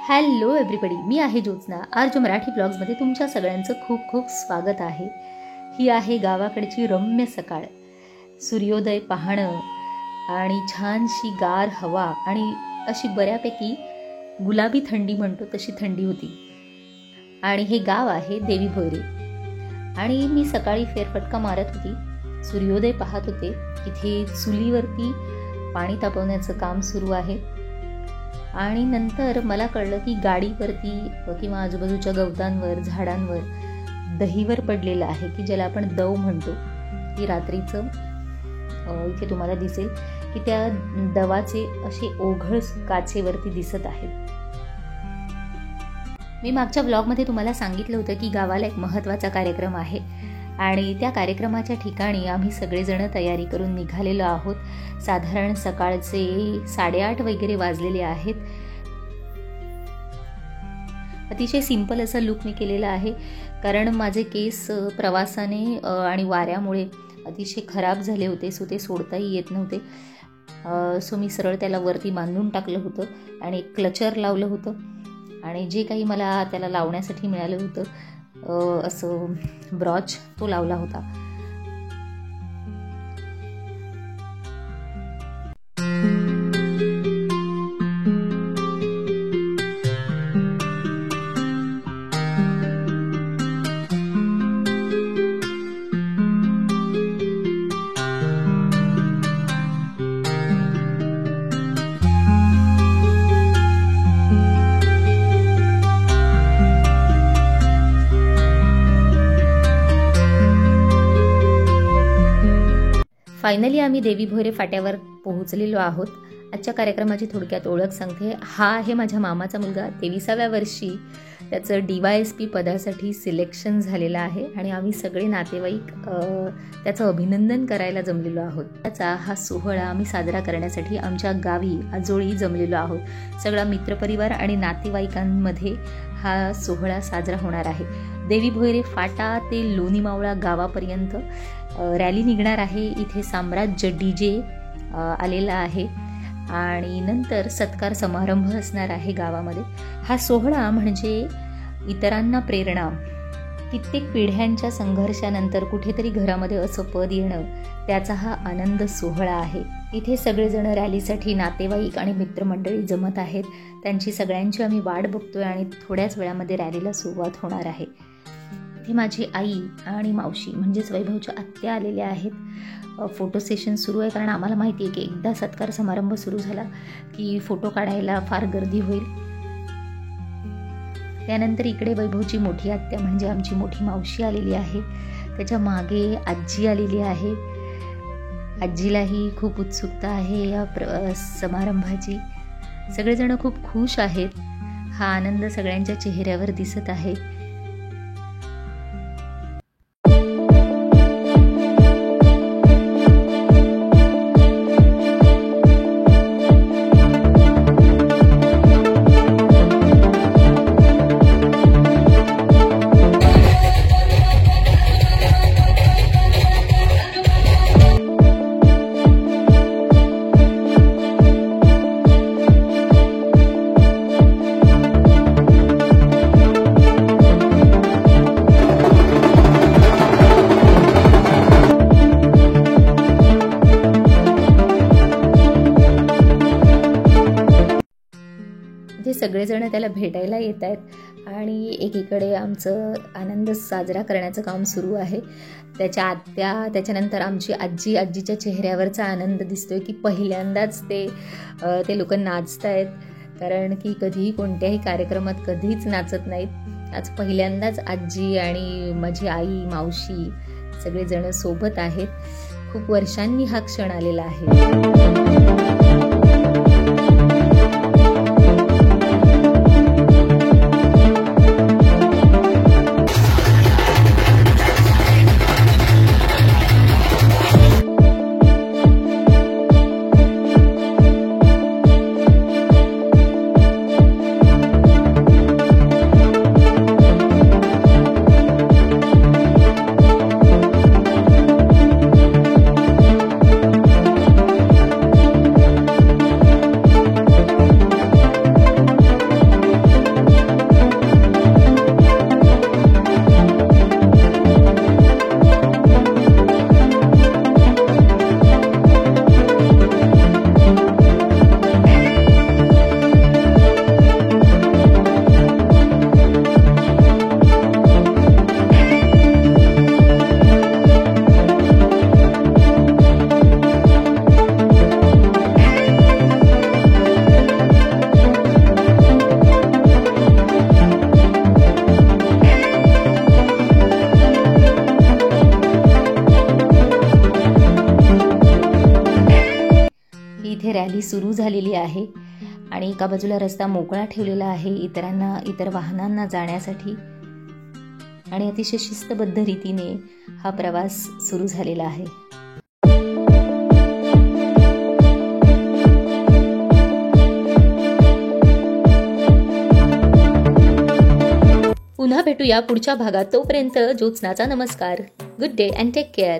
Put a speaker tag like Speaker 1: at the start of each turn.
Speaker 1: Hello everybody, मी आहे ज्योत्स्ना. आर्ज मराठी ब्लॉग्समध्ये तुमच्या सगळ्यांचं खूप खूप स्वागत आहे. ही आहे गावाकडची रम्य सकाळ. सूर्योदय पाहणं आणि छानशी गार हवा आणि अशी बऱ्यापैकी गुलाबी थंडी म्हणतो तशी थंडी होती. आणि हे गाव आहे देवी भोयरे. आणि मी सकाळी फेरफटका मारत होती, सूर्योदय पाहत होते. इथे चुलीवरती पाणी तापवण्याचं काम सुरू आहे. आणि नंतर मला कळलं की गाडीवरती किंवा आजूबाजूच्या गवतांवर झाडांवर दहीवर पडलेलं आहे की ज्याला आपण दव म्हणतो. की रात्रीचं इथे तुम्हाला दिसेल की त्या दवाचे असे ओघळ काचेवरती दिसत आहेत. मी मागच्या ब्लॉगमध्ये तुम्हाला सांगितलं होतं की गावाला एक महत्त्वाचा कार्यक्रम आहे आणि त्या कार्यक्रमाच्या ठिकाणी आम्ही सगळेजण तयारी करून निघालेलो आहोत. साधारण सकाळचे 8:30 वगैरे वाजलेले आहेत. अतिशय सिंपल असा लुक मी केलेला आहे कारण माझे केस प्रवासाने आणि वाऱ्यामुळे अतिशय खराब झाले होते. सो ते सोडताही येत नव्हते. सो मी सरळ त्याला वरती बांधून टाकलं होतं आणि क्लचर लावलं होतं आणि जे काही मला त्याला लावण्यासाठी मिळालं होतं असं ब्रॉच तो लावला होता. फायनली आम्ही देवी भोयरे फाट्यावर पोहोचलेलो आहोत. आजच्या कार्यक्रमाची थोडक्यात ओळख सांगते. हा आहे माझ्या मामाचा मुलगा. 23व्या वर्षी त्याचं DYSP पदासाठी सिलेक्शन झालेलं आहे आणि आम्ही सगळे नातेवाईक त्याचं अभिनंदन करायला जमलेलो आहोत. त्याचा हा सोहळा आम्ही साजरा करण्यासाठी आमच्या गावी आजोळी जमलेलो आहोत. सगळा मित्रपरिवार आणि नातेवाईकांमध्ये हा सोहळा साजरा होणार आहे. देवी भोयरे फाटा ते लोणी मावळा गावापर्यंत रॅली निघणार आहे. इथे साम्राज्य DJ आलेला आहे आणि नंतर सत्कार समारंभ असणार आहे गावामध्ये. हा सोहळा म्हणजे इतरांना प्रेरणा. कित्येक पिढ्यांच्या संघर्षानंतर कुठेतरी घरामध्ये असं पद येणं, त्याचा हा आनंद सोहळा आहे. इथे सगळेजण रॅलीसाठी नातेवाईक आणि मित्रमंडळी जमत आहेत. त्यांची सगळ्यांची आम्ही वाट बघतोय आणि थोड्याच वेळामध्ये रॅलीला सुरुवात होणार आहे. इथे माझी आई आणि मावशी म्हणजेच वैभवच्या आत्या आलेल्या आहेत. फोटो सेशन सुरू आहे कारण आम्हाला माहिती आहे की एकदा सत्कार समारंभ सुरू झाला की फोटो काढायला फार गर्दी होईल. त्यानंतर इकडे वैभवची मोठी आत्या म्हणजे आमची मोठी मावशी आलेली आहे. त्याच्या मागे आजी आलेली आहे. आजीलाही खूप उत्सुकता आहे या समारंभाची. सगळेजण खूप खुश आहेत. हा आनंद सगळ्यांच्या चेहऱ्यावर दिसत आहे. सगळेजण त्याला भेटायला येत आहेत आणि एकीकडे आमचं आनंद साजरा करण्याचं काम सुरू आहे. त्याच्या आत्या, त्याच्यानंतर आमची आजीच्या चेहऱ्यावरचा आनंद दिसतोय की पहिल्यांदाच ते लोक नाचत आहेत. कारण की कधीही कोणत्याही कार्यक्रमात कधीच नाचत नाहीत. आज पहिल्यांदाच आजी आणि माझी आई, मावशी सगळेजण सोबत आहेत. खूप वर्षांनी हा क्षण आलेला आहे. वाटचाल ही सुरू झालेली आहे आणि एका बाजूला रस्ता मोकळा ठेवलेला आहे इतर वाहनांना जाण्यासाठी आणि अतिशय शिस्तबद्ध रीतीने हा प्रवास सुरू झालेला आहे. पुन्हा भेटूया पुढच्या भागात. तोपर्यंत ज्योत्स्नाचा नमस्कार. Good day and take care.